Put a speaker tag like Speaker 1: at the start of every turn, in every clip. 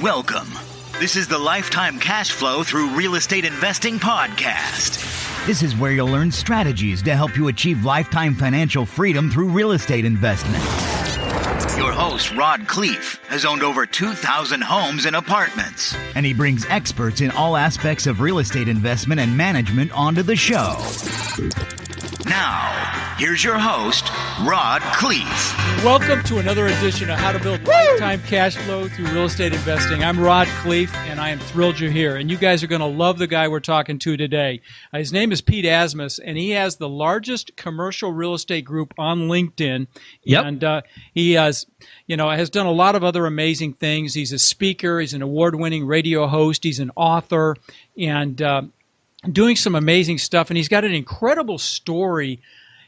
Speaker 1: Welcome. This is the Lifetime Cashflow through Real Estate Investing podcast. This is where you'll learn strategies to help you achieve lifetime financial freedom through real estate investment. Your host, Riyad Khleif, has owned over 2,000 homes and apartments, and he brings experts in all aspects of real estate investment and management onto the show. Now, here's your host, Riyad Khleif.
Speaker 2: Welcome to another edition of How to Build Lifetime Cash Flow Through Real Estate Investing. I'm Riyad Khleif, and I am thrilled you're here. And you guys are going to love the guy we're talking to today. His name is Pete Asmus, and he has the largest commercial real estate group on LinkedIn.
Speaker 3: Yep.
Speaker 2: And he has done a lot of other amazing things. He's a speaker. He's an award-winning radio host. He's an author, and doing some amazing stuff. And he's got an incredible story,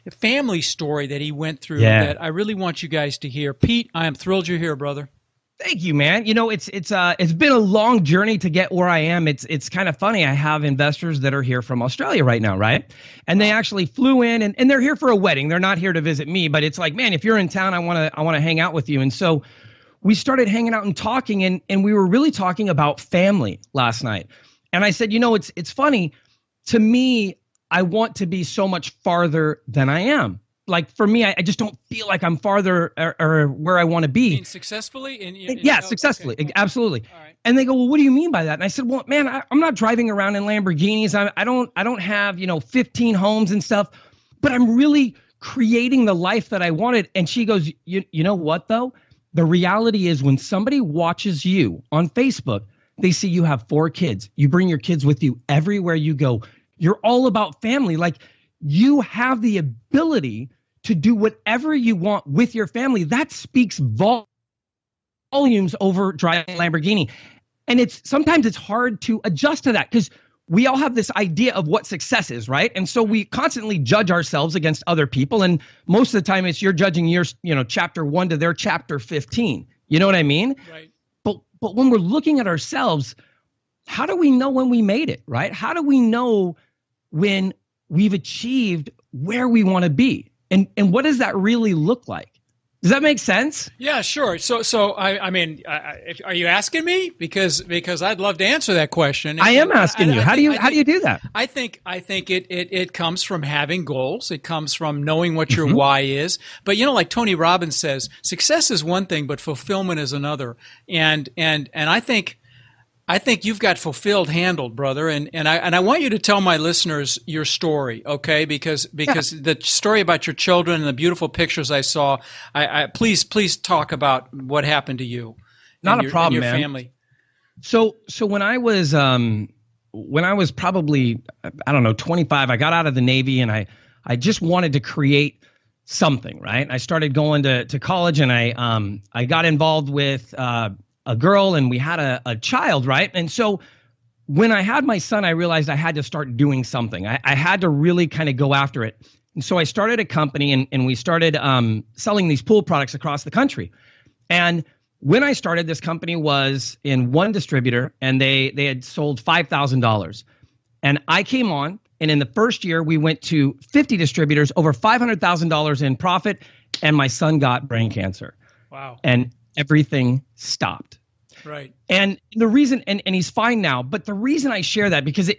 Speaker 2: a family story that he went through that I really want you guys to hear. Pete, I am thrilled you're here, brother.
Speaker 3: Thank you, man. You know, it's been a long journey to get where I am. It's kind of funny. I have investors that are here from Australia right now, right? And they actually flew in and they're here for a wedding. They're not here to visit me, but it's like, man, if you're in town, I want to hang out with you. And so we started hanging out and talking, and we were really talking about family last night. And I said, you know, it's funny. To me, I want to be so much farther than I am. Like for me, I just don't feel like I'm farther or where I want to be.
Speaker 2: You mean successfully?
Speaker 3: Successfully.
Speaker 2: Okay.
Speaker 3: Absolutely.
Speaker 2: All right.
Speaker 3: And they go, well, what do you mean by that? And I said, well, man, I'm not driving around in Lamborghinis. I don't have, 15 homes and stuff, but I'm really creating the life that I wanted. And she goes, you know what, though? The reality is when somebody watches you on Facebook, they see you have 4 kids. You bring your kids with you everywhere you go. You're all about family. Like you have the ability to do whatever you want with your family. That speaks volumes over driving a Lamborghini. And sometimes it's hard to adjust to that because we all have this idea of what success is, right? And so we constantly judge ourselves against other people. And most of the time it's you're judging your, chapter 1 to their chapter 15. You know what I mean?
Speaker 2: Right.
Speaker 3: But when we're looking at ourselves, how do we know when we made it, right? How do we know when we've achieved where we want to be? And what does that really look like? Does that make sense?
Speaker 2: Yeah, sure. So I mean, are you asking me? Because I'd love to answer that question.
Speaker 3: I am asking you. How do you do that?
Speaker 2: I think it comes from having goals. It comes from knowing what your why is. But like Tony Robbins says, success is one thing, but fulfillment is another. And I think you've got fulfilled handled, brother. And I want you to tell my listeners your story, okay? Because the story about your children and the beautiful pictures I saw, please talk about what happened to you.
Speaker 3: Not a problem,
Speaker 2: and your
Speaker 3: man.
Speaker 2: Family.
Speaker 3: So when I was probably, 25, I got out of the Navy and I just wanted to create something, right? I started going to college and I got involved with a girl and we had a child, right? And so when I had my son, I realized I had to start doing something. I had to really kind of go after it. And so I started a company and we started selling these pool products across the country. And when I started, this company was in one distributor and they had sold $5,000. And I came on, and in the first year, we went to 50 distributors, over $500,000 in profit, and my son got brain cancer.
Speaker 2: Wow.
Speaker 3: And everything stopped.
Speaker 2: Right.
Speaker 3: And the reason, and he's fine now, but the reason I share that, because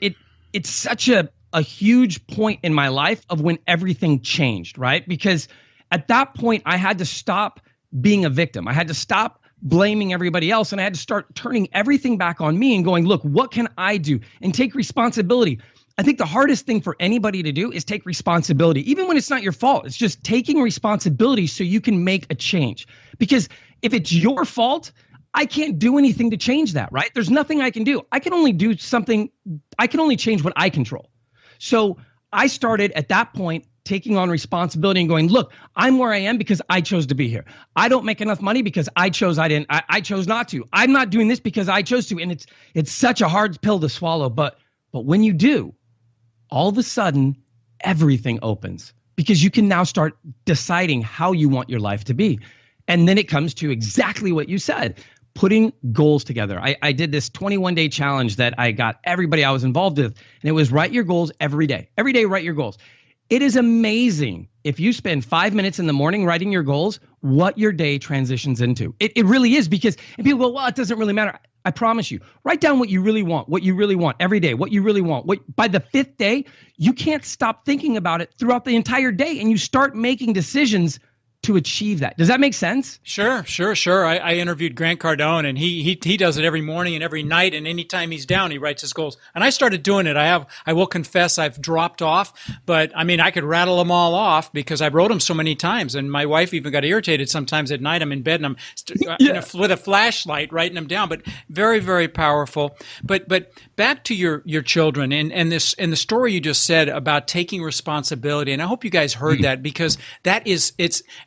Speaker 3: it's such a huge point in my life of when everything changed, right? Because at that point, I had to stop being a victim. I had to stop blaming everybody else, and I had to start turning everything back on me and going, look, what can I do? And take responsibility. I think the hardest thing for anybody to do is take responsibility, even when it's not your fault. It's just taking responsibility so you can make a change. Because if it's your fault, I can't do anything to change that, right? There's nothing I can do. I can only do something. I can only change what I control. So I started at that point taking on responsibility and going, look, I'm where I am because I chose to be here. I don't make enough money because I chose not to. I'm not doing this because I chose to. And it's such a hard pill to swallow. But when you do, all of a sudden, everything opens because you can now start deciding how you want your life to be. And then it comes to exactly what you said, putting goals together. I did this 21-day challenge that I got everybody I was involved with, and it was write your goals every day. Every day, write your goals. It is amazing if you spend 5 minutes in the morning writing your goals, what your day transitions into. It really is, because and people go, well, it doesn't really matter. I promise you. Write down what you really want every day, what you really want. By the 5th day, you can't stop thinking about it throughout the entire day, and you start making decisions to achieve that. Does that make sense?
Speaker 2: Sure. I interviewed Grant Cardone, and he does it every morning and every night, and anytime he's down, he writes his goals. And I started doing it. I will confess I've dropped off, but I mean, I could rattle them all off because I wrote them so many times, and my wife even got irritated sometimes at night. I'm in bed and I'm with a flashlight writing them down, but very, very powerful. But back to your children and the story you just said about taking responsibility. And I hope you guys heard that, because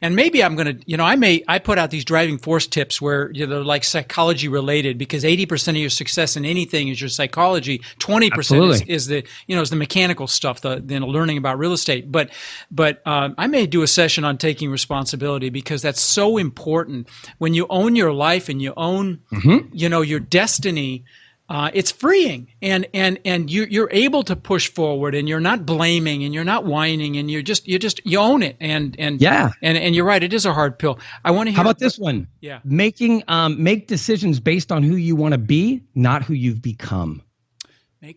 Speaker 2: and maybe I'm going to, I put out these driving force tips where they're like psychology related, because 80% of your success in anything is your psychology. 20% is the mechanical stuff, the learning about real estate. But I may do a session on taking responsibility, because that's so important. When you own your life and you own, your destiny, it's freeing, and you're able to push forward, and you're not blaming, and you're not whining, and you own it, and you're right, it is a hard pill. I want to hear.
Speaker 3: How about this one?
Speaker 2: Yeah,
Speaker 3: make decisions based on who you want to be, not who you've become.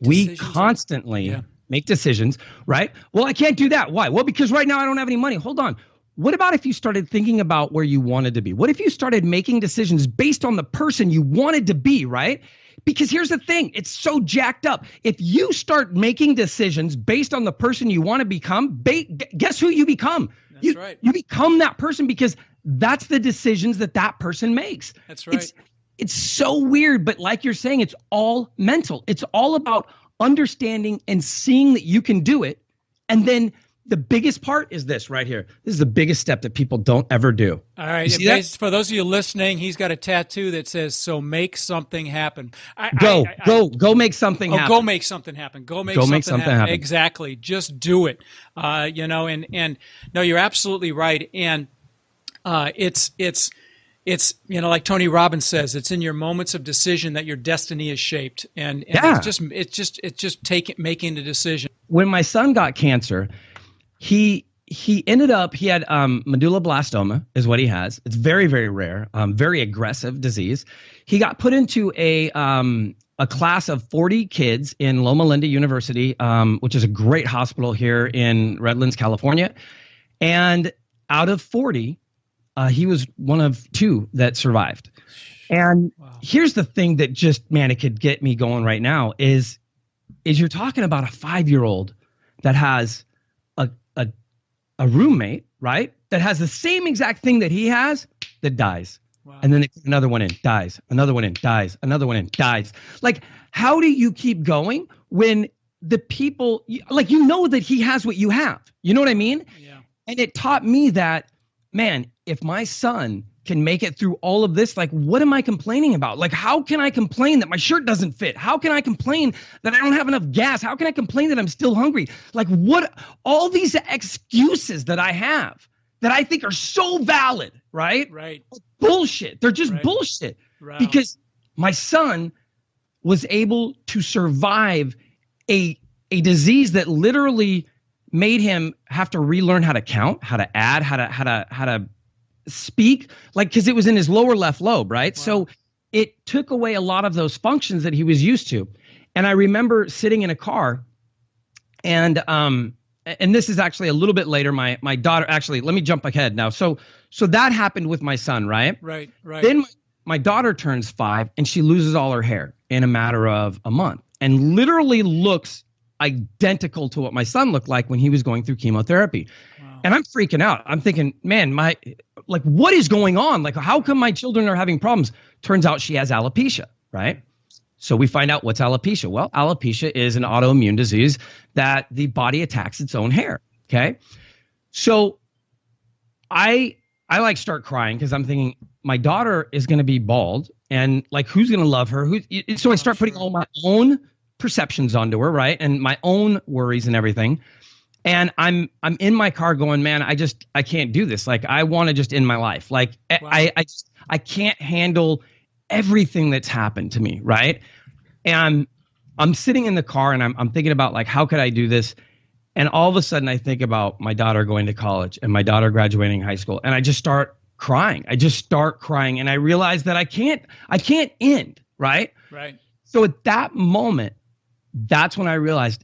Speaker 3: We constantly make decisions, right? Well, I can't do that. Why? Well, because right now I don't have any money. Hold on. What about if you started thinking about where you wanted to be? What if you started making decisions based on the person you wanted to be, right? Because here's the thing, it's so jacked up. If you start making decisions based on the person you want to become, guess who you become?
Speaker 2: That's right.
Speaker 3: You become that person, because that's the decisions that person makes.
Speaker 2: That's right.
Speaker 3: It's so weird, but like you're saying, it's all mental. It's all about understanding and seeing that you can do it. And then the biggest part is this right here. This is the biggest step that people don't ever do.
Speaker 2: All right. For those of you listening, he's got a tattoo that says, "So make something happen."
Speaker 3: Go make something happen.
Speaker 2: Go make something happen. Go make something happen. Exactly. Just do it. And no, you're absolutely right. And it's like Tony Robbins says, it's in your moments of decision that your destiny is shaped. And it's just making the decision.
Speaker 3: When my son got cancer, he ended up, he had medulloblastoma is what he has. It's very, very rare, very aggressive disease. He got put into a class of 40 kids in Loma Linda University, which is a great hospital here in Redlands, California. And out of 40, he was one of 2 that survived. And here's the thing that just, it could get me going right now is you're talking about a 5-year-old that has a roommate, right? That has the same exact thing that he has, that dies. Wow. And then they put another one in, dies, another one in, dies, another one in, dies. Like, how do you keep going when the people, that he has what you have? You know what I mean?
Speaker 2: Yeah.
Speaker 3: And it taught me that, man, if my son can make it through all of this, like, what am I complaining about? Like, how can I complain that my shirt doesn't fit? How can I complain that I don't have enough gas? How can I complain that I'm still hungry? Like, what, all these excuses that I have that I think are so valid, right?
Speaker 2: Right.
Speaker 3: Bullshit. They're just bullshit.
Speaker 2: Right.
Speaker 3: Because my son was able to survive a disease that literally made him have to relearn how to count, how to add, how to speak, because it was in his lower left lobe, right? Wow. So it took away a lot of those functions that he was used to. And I remember sitting in a car, and this is actually a little bit later. My daughter, actually, let me jump ahead now. So that happened with my son, right?
Speaker 2: Right.
Speaker 3: Then my daughter turns 5, and she loses all her hair in a matter of a month, and literally looks identical to what my son looked like when he was going through chemotherapy. Wow. And I'm freaking out. I'm thinking, man, what is going on? Like, how come my children are having problems? Turns out she has alopecia, right? So we find out what's alopecia. Well, alopecia is an autoimmune disease that the body attacks its own hair, okay? So I start crying because I'm thinking my daughter is going to be bald, and who's going to love her? So I start putting all my own perceptions onto her, right? And my own worries and everything. And I'm in my car going, man, I can't do this. I want to just end my life. Wow. I can't handle everything that's happened to me, right? And I'm sitting in the car, and I'm thinking about how could I do this? And all of a sudden I think about my daughter going to college and my daughter graduating high school, and I just start crying. And I realize that I can't end, right?
Speaker 2: Right.
Speaker 3: So at that moment, that's when I realized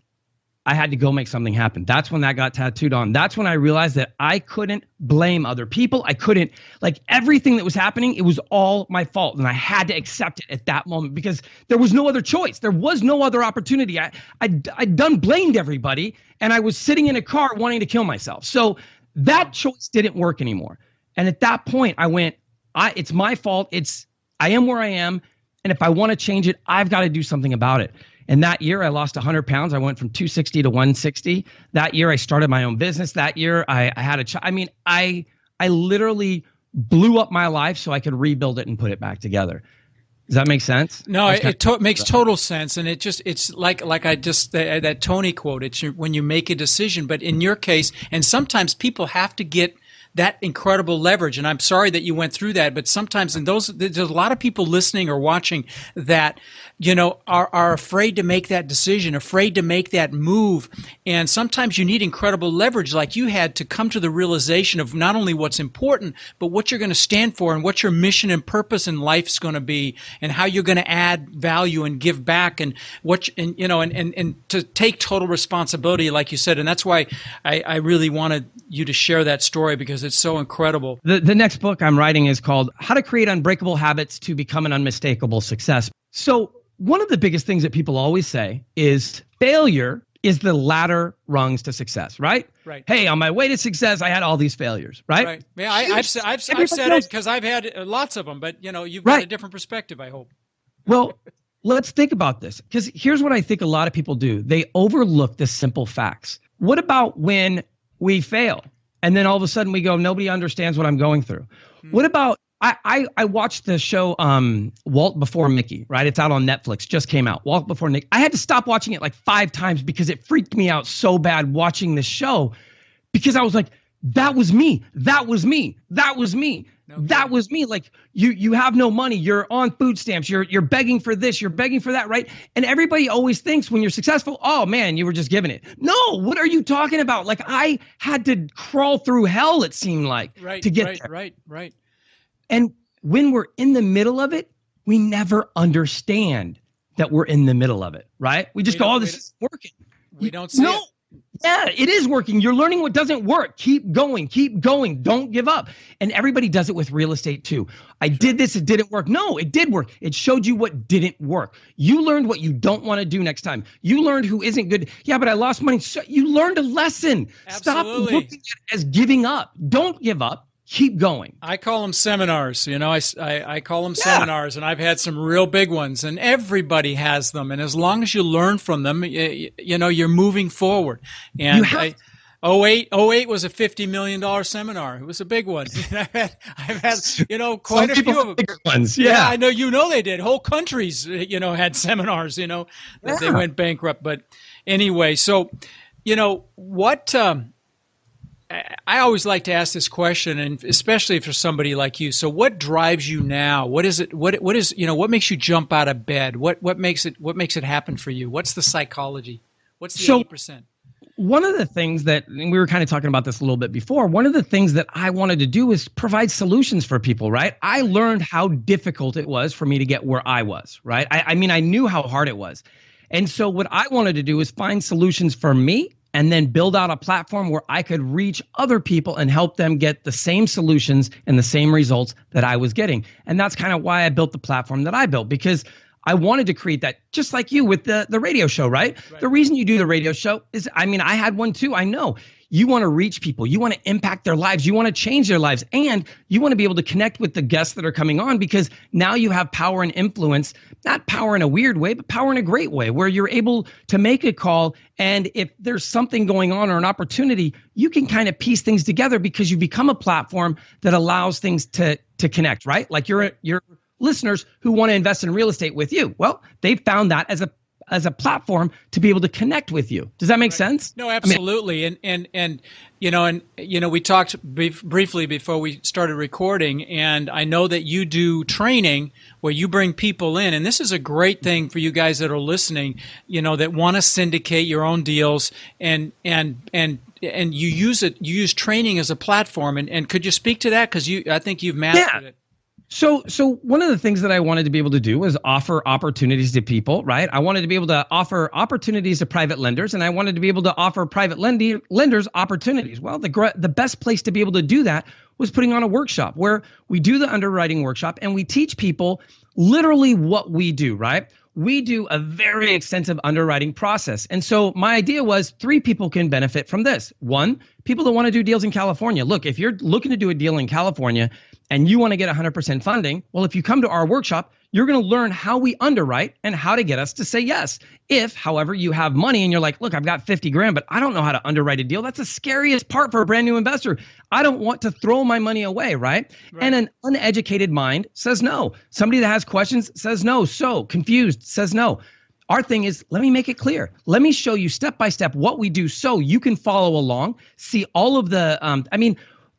Speaker 3: I had to go make something happen. That's when that got tattooed on. That's when I realized that I couldn't blame other people. I couldn't, like, everything that was happening, it was all my fault. And I had to accept it at that moment because there was no other choice. There was no other opportunity. I'd done blamed everybody, and I was sitting in a car wanting to kill myself. So that choice didn't work anymore. And at that point, I went, it's my fault. I am where I am. And if I want to change it, I've got to do something about it. And that year, I lost 100 pounds. I went from 260 to 160. That year, I started my own business. That year, I had a child. I mean, I literally blew up my life so I could rebuild it and put it back together. Does that make sense?
Speaker 2: No, it makes total sense. And it's like that Tony quote, it's when you make a decision. But in your case, and sometimes people have to get that incredible leverage. And I'm sorry that you went through that, but sometimes there's a lot of people listening or watching that, are afraid to make that decision, afraid to make that move. And sometimes you need incredible leverage like you had to come to the realization of not only what's important, but what you're going to stand for and what your mission and purpose in life is going to be and how you're going to add value and give back and and to take total responsibility, like you said. And that's why I really wanted you to share that story because it's so incredible.
Speaker 3: The next book I'm writing is called How to Create Unbreakable Habits to Become an Unmistakable Success. So one of the biggest things that people always say is failure is the ladder rungs to success, right?
Speaker 2: Right.
Speaker 3: Hey, on my way to success, I had all these failures, right?
Speaker 2: Right. Yeah, I've said it because I've had lots of them, but you've got a different perspective, I hope.
Speaker 3: Well, let's think about this because here's what I think a lot of people do. They overlook the simple facts. What about when we fail and then all of a sudden we go, nobody understands what I'm going through? What about I watched the show Walt Before Mickey, right? It's out on Netflix, just came out. Walt Before Mickey. I had to stop watching it like 5 times because it freaked me out so bad watching the show because I was like, that was me. That was me. That was me. Okay. That was me. Like you have no money. You're on food stamps. You're begging for this. You're begging for that, right? And everybody always thinks when you're successful, oh man, you were just giving it. No, what are you talking about? Like I had to crawl through hell, it seemed like, to get there.
Speaker 2: Right.
Speaker 3: And when we're in the middle of it, we never understand that we're in the middle of it, right? We just go, oh, this is working.
Speaker 2: We don't see it.
Speaker 3: Yeah, it is working. You're learning what doesn't work. Keep going. Don't give up. And everybody does it with real estate too. I did this. It didn't work. No, it did work. It showed you what didn't work. You learned what you don't want to do next time. You learned who isn't good. Yeah, but I lost money. So you learned a lesson.
Speaker 2: Absolutely.
Speaker 3: Stop looking at it as giving up. Don't give up. Keep going.
Speaker 2: I call them seminars. I call them seminars, and I've had some real big ones, and everybody has them. And as long as you learn from them, you're moving forward. And 08 was a $50 million seminar. It was a big one. I've had quite a few of them.
Speaker 3: Bigger ones. Yeah,
Speaker 2: I know they did. Whole countries, had seminars. That they went bankrupt. But anyway, so what. I always like to ask this question, and especially for somebody like you. So, what drives you now? What is it? What makes you jump out of bed? What makes it happen for you? What's the psychology? What's the 80%?
Speaker 3: One of the things that, and we were kind of talking about this a little bit before, one of the things that I wanted to do is provide solutions for people, right? I learned how difficult it was for me to get where I was, right? I mean, I knew how hard it was. And so what I wanted to do is find solutions for me and then build out a platform where I could reach other people and help them get the same solutions and the same results that I was getting. And that's kind of why I built the platform that I built, because I wanted to create that, just like you with the radio show, right? The reason you do the radio show is, I had one too. I know you want to reach people. You want to impact their lives. You want to change their lives. And you want to be able to connect with the guests that are coming on, because now you have power and influence, not power in a weird way, but power in a great way, where you're able to make a call. And if there's something going on or an opportunity, you can kind of piece things together because you become a platform that allows things to connect, right? Like your listeners who want to invest in real estate with you. Well, they found that as a platform to be able to connect with you. Does that make sense?
Speaker 2: No, absolutely. We talked briefly before we started recording, and I know that you do training where you bring people in, and this is a great thing for you guys that are listening, that want to syndicate your own deals, and you use training as a platform. And could you speak to that? Because I think you've mastered it.
Speaker 3: So one of the things that I wanted to be able to do was offer opportunities to people, right? I wanted to be able to offer opportunities to private lenders, and I wanted to be able to offer private lenders opportunities. Well, the best place to be able to do that was putting on a workshop where we do the underwriting workshop and we teach people literally what we do, right? We do a very extensive underwriting process. And so my idea was 3 people can benefit from this. 1, people that want to do deals in California. Look, if you're looking to do a deal in California and you want to get 100% funding, well, if you come to our workshop, you're going to learn how we underwrite and how to get us to say yes. If, however, you have money and you're like, look, I've got 50 grand, but I don't know how to underwrite a deal. That's the scariest part for a brand new investor. I don't want to throw my money away, right? And an uneducated mind says no. Somebody that has questions says no. So confused says no. Our thing is, let me make it clear. Let me show you step by step what we do so you can follow along, see all of the,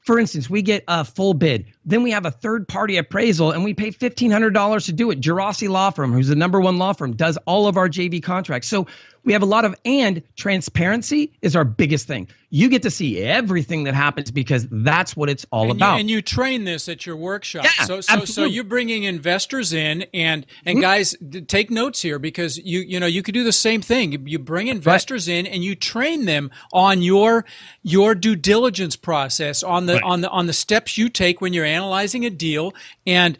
Speaker 3: for instance, we get a full bid. Then we have a third-party appraisal, and we pay $1,500 to do it. Gerasi Law Firm, who's the #1 law firm, does all of our JV contracts. So we have a lot of, and transparency is our biggest thing. You get to see everything that happens because that's what it's all about.
Speaker 2: And you train this at your workshop.
Speaker 3: Yeah,
Speaker 2: So you're bringing investors in, and guys, take notes here because you could do the same thing. You bring investors in and you train them on your due diligence process, on the steps you take when you're analyzing a deal, and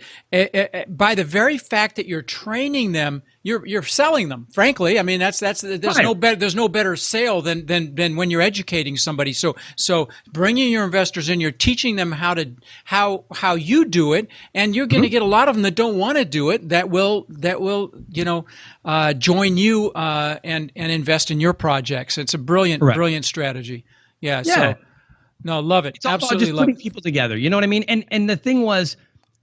Speaker 2: by the very fact that you're training them, you're selling them. Frankly, I mean there's no better sale than when you're educating somebody. So bringing your investors in, you're teaching them how you do it, and you're going to get a lot of them that don't want to do it that will join you and invest in your projects. It's a brilliant strategy. Yeah. So no, love it.
Speaker 3: It's all
Speaker 2: Absolutely
Speaker 3: about just
Speaker 2: love
Speaker 3: putting
Speaker 2: it.
Speaker 3: people together. You know what I mean? And the thing was,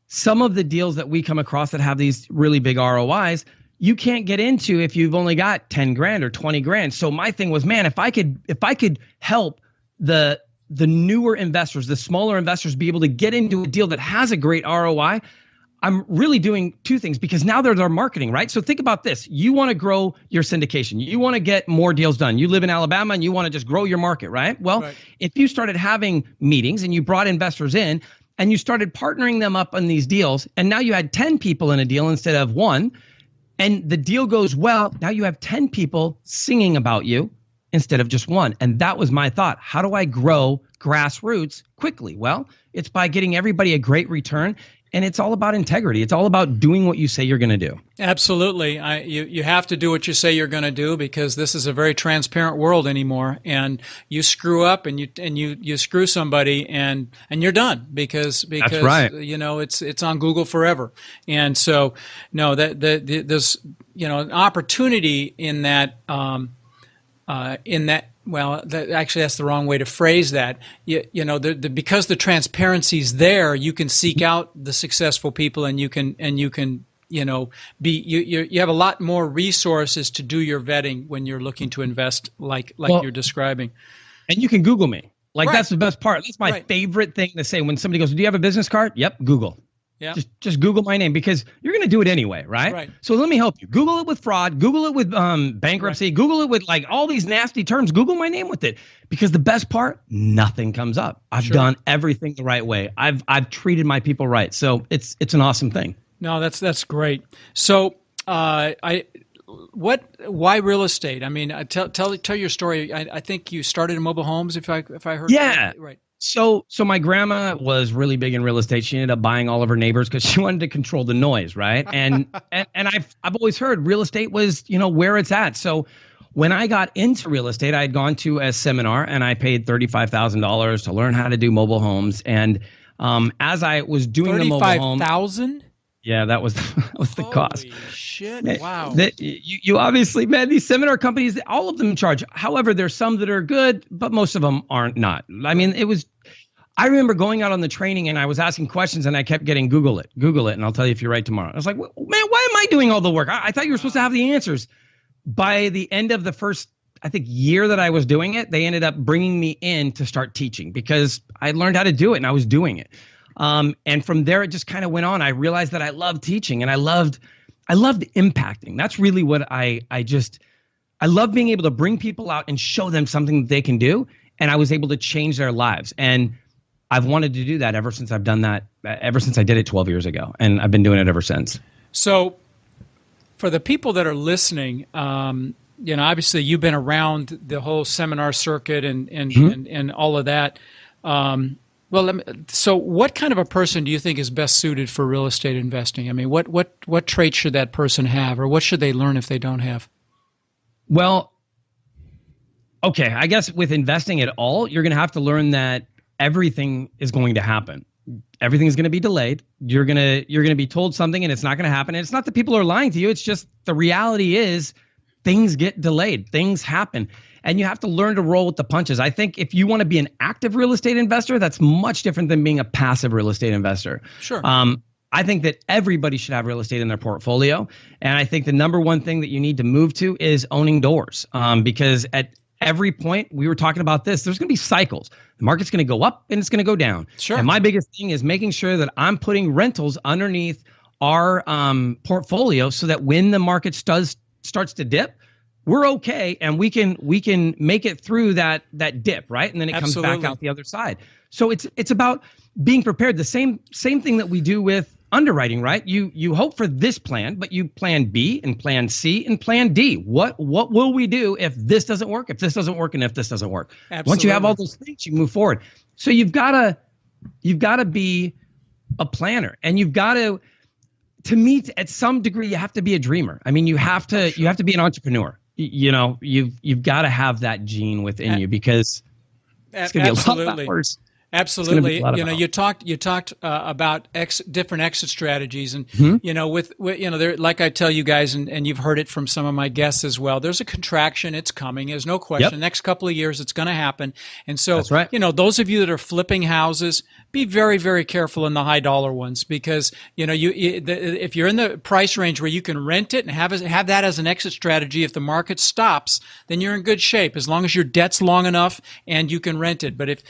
Speaker 3: some of the deals that we come across that have these really big ROIs, you can't get into if you've only got 10 grand or 20 grand. So my thing was, man, if I could help the newer investors, the smaller investors be able to get into a deal that has a great ROI, I'm really doing 2 things because now there's our marketing, right? So think about this. You want to grow your syndication. You want to get more deals done. You live in Alabama and you want to just grow your market, right? Well, if you started having meetings and you brought investors in and you started partnering them up on these deals, and now you had 10 people in a deal instead of 1, and the deal goes well, now you have 10 people singing about you instead of just 1. And that was my thought. How do I grow grassroots quickly? Well, it's by getting everybody a great return. And it's all about integrity. It's all about doing what you say you're going to do.
Speaker 2: Absolutely. You have to do what you say you're going to do because this is a very transparent world anymore. And you screw up and you screw somebody and you're done because that's right. It's on Google forever. And so no, there's an opportunity in that Well, actually, that's the wrong way to phrase that. Because the transparency's there, you can seek out the successful people, and you have a lot more resources to do your vetting when you're looking to invest, like you're describing.
Speaker 3: And you can Google me. That's the best part. That's my favorite thing to say when somebody goes, "Do you have a business card?" Yep, Google. Yeah. Just Google my name because you're going to do it anyway, right? So let me help you. Google it with fraud. Google it with bankruptcy. Google it with all these nasty terms. Google my name with it because the best part, nothing comes up. I've done everything the right way. I've treated my people right. So it's an awesome thing.
Speaker 2: No, that's great. So why real estate? I mean, tell your story. I think you started in mobile homes. If I heard right.
Speaker 3: So my grandma was really big in real estate. She ended up buying all of her neighbors because she wanted to control the noise, right? And I've always heard real estate was, where it's at. So when I got into real estate, I had gone to a seminar and I paid $35,000 to learn how to do mobile homes. And as I was doing the mobile home,
Speaker 2: $35,000?
Speaker 3: Yeah, that was the cost.
Speaker 2: Holy shit! Wow.
Speaker 3: You obviously, man, these seminar companies, all of them charge. However, there's some that are good, but most of them aren't not. I mean, I remember going out on the training and I was asking questions and I kept getting Google it, and I'll tell you if you're right tomorrow. I was like, man, why am I doing all the work? I thought you were supposed to have the answers. By the end of the first, I think, year that I was doing it, they ended up bringing me in to start teaching because I learned how to do it and I was doing it. And from there, it just kind of went on. I realized that I loved teaching and I loved impacting. That's really what I love being able to bring people out and show them something that they can do. And I was able to change their lives. And I've wanted to do that ever since I've done that, ever since I did it 12 years ago. And I've been doing it ever since.
Speaker 2: So for the people that are listening, obviously you've been around the whole seminar circuit and all of that. So what kind of a person do you think is best suited for real estate investing? I mean, what traits should that person have, or what should they learn if they don't have?
Speaker 3: Well, okay, I guess with investing at all, you're going to have to learn that everything is going to happen. Everything is going to be delayed. You're going to be told something and it's not going to happen. And it's not that people are lying to you. It's just the reality is things get delayed. Things happen. And you have to learn to roll with the punches. I think if you want to be an active real estate investor, that's much different than being a passive real estate investor.
Speaker 2: Sure.
Speaker 3: I think that everybody should have real estate in their portfolio. And I think the number one thing that you need to move to is owning doors. Because at every point, we were talking about this, there's going to be cycles. The market's going to go up and it's going to go down.
Speaker 2: Sure.
Speaker 3: And my biggest thing is making sure that I'm putting rentals underneath our portfolio so that when the market starts to dip, we're okay and we can make it through that dip, right? And then it comes back out the other side. So it's about being prepared. The same thing that we do with underwriting, right? You hope for this plan, but you plan B and plan C and plan D. What will we do if this doesn't work, if this doesn't work, and if this doesn't work?
Speaker 2: Absolutely.
Speaker 3: Once you have all those things, you move forward. So you've got to be a planner, and you've got to me, at some degree, you have to be a dreamer. I mean, you have to be an entrepreneur. You've got to have that gene within you, because it's going to be a lot of hours.
Speaker 2: Absolutely. You talked about different exit strategies, and there, like I tell you guys, and you've heard it from some of my guests as well. There's a contraction. It's coming. There's no question. The next couple of years, it's going to happen. And so, that's right. Those of you that are flipping houses, be very, very careful in the high dollar ones, because if you're in the price range where you can rent it and have that as an exit strategy, if the market stops, then you're in good shape as long as your debt's long enough and you can rent it. But if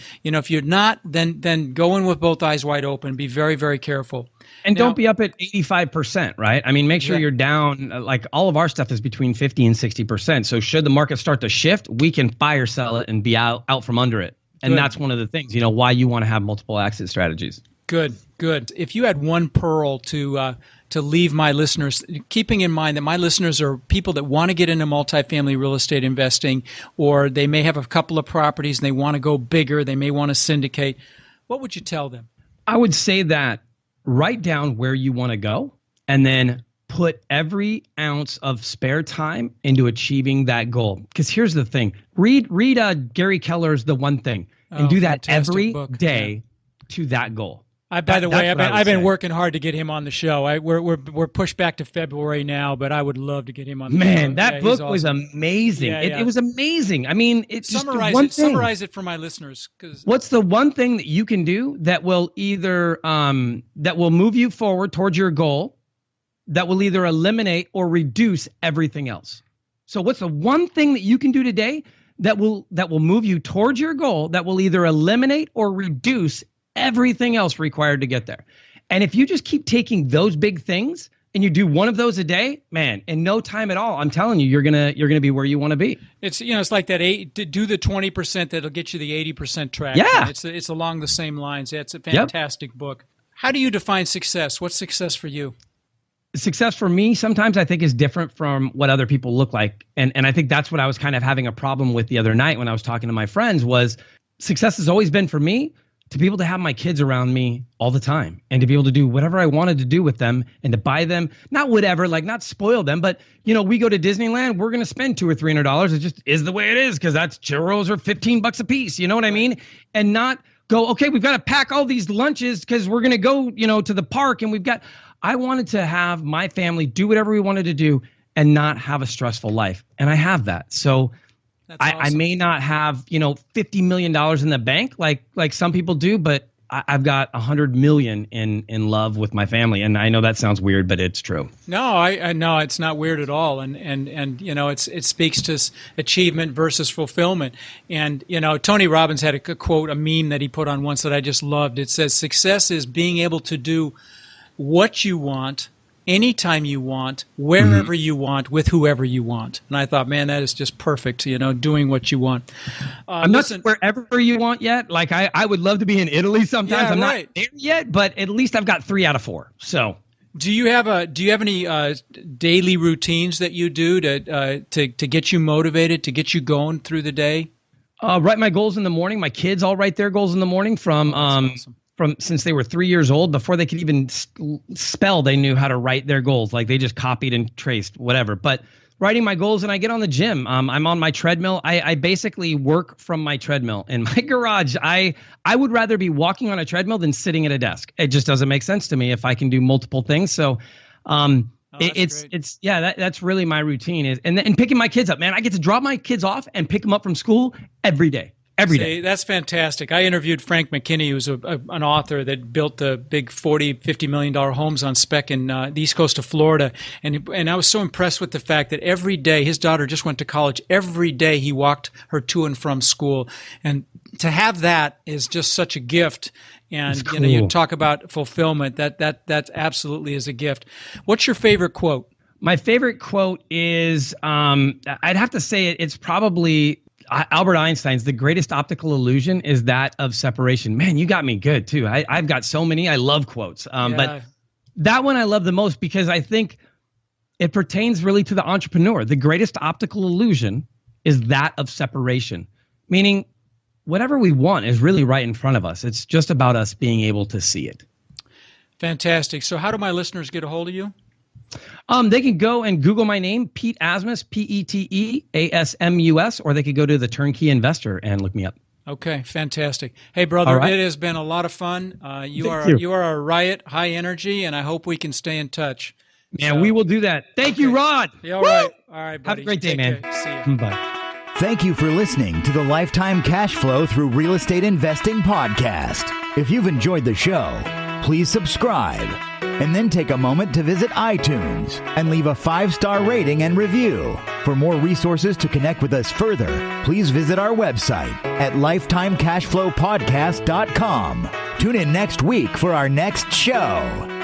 Speaker 2: you're not, then go in with both eyes wide open. Be very, very careful.
Speaker 3: And don't be up at 85%, right? I mean, make sure you're down. Like, all of our stuff is between 50 and 60%. So should the market start to shift, we can fire sell it and be out from under it. And that's one of the things, why you want to have multiple exit strategies. Good.
Speaker 2: If you had one pearl to leave my listeners, keeping in mind that my listeners are people that want to get into multifamily real estate investing, or they may have a couple of properties and they want to go bigger, they may want to syndicate, what would you tell them? I would say that write down where you want to go, and then put every ounce of spare time into achieving that goal. Because here's the thing. Read Gary Keller's The One Thing, and do that every day to that goal. By the way, I've been working hard to get him on the show. We're pushed back to February now, but I would love to get him on the show.
Speaker 3: Man, that book was amazing. It was amazing. I mean, it's
Speaker 2: summarize it for my listeners.
Speaker 3: What's the one thing that you can do that will either that will move you forward towards your goal, that will either eliminate or reduce everything else? So what's the one thing that you can do today that will move you towards your goal, that will either eliminate or reduce everything else required to get there? And if you just keep taking those big things and you do one of those a day, man, in no time at all, I'm telling you, you're gonna be where you want to be.
Speaker 2: It's it's like that do the 20% that'll get you the 80% traction.
Speaker 3: Yeah,
Speaker 2: it's along the same lines. It's a fantastic book. How do you define success? What's success for you?
Speaker 3: Success for me sometimes I think is different from what other people look like. And I think that's what I was kind of having a problem with the other night when I was talking to my friends. Was success has always been for me to be able to have my kids around me all the time, and to be able to do whatever I wanted to do with them, and to buy them, not whatever, like not spoil them, but we go to Disneyland, we're going to spend $200 or $300. It just is the way it is, because that's churros are $15 a piece. You know what I mean? And not go, okay, we've got to pack all these lunches because we're going to go, to the park, and I wanted to have my family do whatever we wanted to do and not have a stressful life. And I have that. So awesome. I may not have, $50 million in the bank like some people do, but I've got $100 million in love with my family. And I know that sounds weird, but it's true.
Speaker 2: No, I know it's not weird at all. And it speaks to achievement versus fulfillment. And, Tony Robbins had a quote, a meme that he put on once that I just loved. It says, success is being able to do what you want anytime you want, wherever you want, with whoever you want. And I thought, man, that is just perfect, doing what you want.
Speaker 3: I'm not wherever you want yet. Like I would love to be in Italy sometimes.
Speaker 2: Yeah,
Speaker 3: I'm
Speaker 2: right.
Speaker 3: not there yet, but at least I've got 3 out of 4. So
Speaker 2: do you have any daily routines that you do to get you motivated, to get you going through the day?
Speaker 3: Write my goals in the morning. My kids all write their goals in the morning awesome. From since they were 3 years old. Before they could even spell, they knew how to write their goals. Like they just copied and traced whatever. But writing my goals, and I get on the gym. I'm on my treadmill. I basically work from my treadmill in my garage. I would rather be walking on a treadmill than sitting at a desk. It just doesn't make sense to me if I can do multiple things. So that's really my routine and picking my kids up, man. I get to drop my kids off and pick them up from school every day. Every day.
Speaker 2: That's fantastic. I interviewed Frank McKinney, who's an author that built the big $40-50 million homes on spec in the east coast of Florida. And I was so impressed with the fact that every day, his daughter just went to college, every day he walked her to and from school. And to have that is just such a gift. And
Speaker 3: cool.
Speaker 2: You talk about fulfillment, that absolutely is a gift. What's your favorite quote?
Speaker 3: My favorite quote is, I'd have to say it's probably Albert Einstein's. The greatest optical illusion is that of separation. Man, you got me good too. I've got so many. I love quotes. But that one I love the most because I think it pertains really to the entrepreneur. The greatest optical illusion is that of separation, meaning whatever we want is really right in front of us. It's just about us being able to see it.
Speaker 2: Fantastic. So how do my listeners get a hold of you?
Speaker 3: They can go and Google my name, Pete Asmus, Peteasmus, or they could go to the Turnkey Investor and look me up.
Speaker 2: Okay, fantastic. Hey, brother, It has been a lot of fun. You are a riot, high energy, and I hope we can stay in touch.
Speaker 3: Man, we will do that. Thank you, Rod.
Speaker 2: Yeah, all right, buddy.
Speaker 3: Have a great day, man.
Speaker 2: See you.
Speaker 3: Bye.
Speaker 1: Thank you for listening to the Lifetime Cash Flow Through Real Estate Investing podcast. If you've enjoyed the show, please subscribe and then take a moment to visit iTunes and leave a 5-star rating and review. For more resources to connect with us further, please visit our website at lifetimecashflowpodcast.com. Tune in next week for our next show.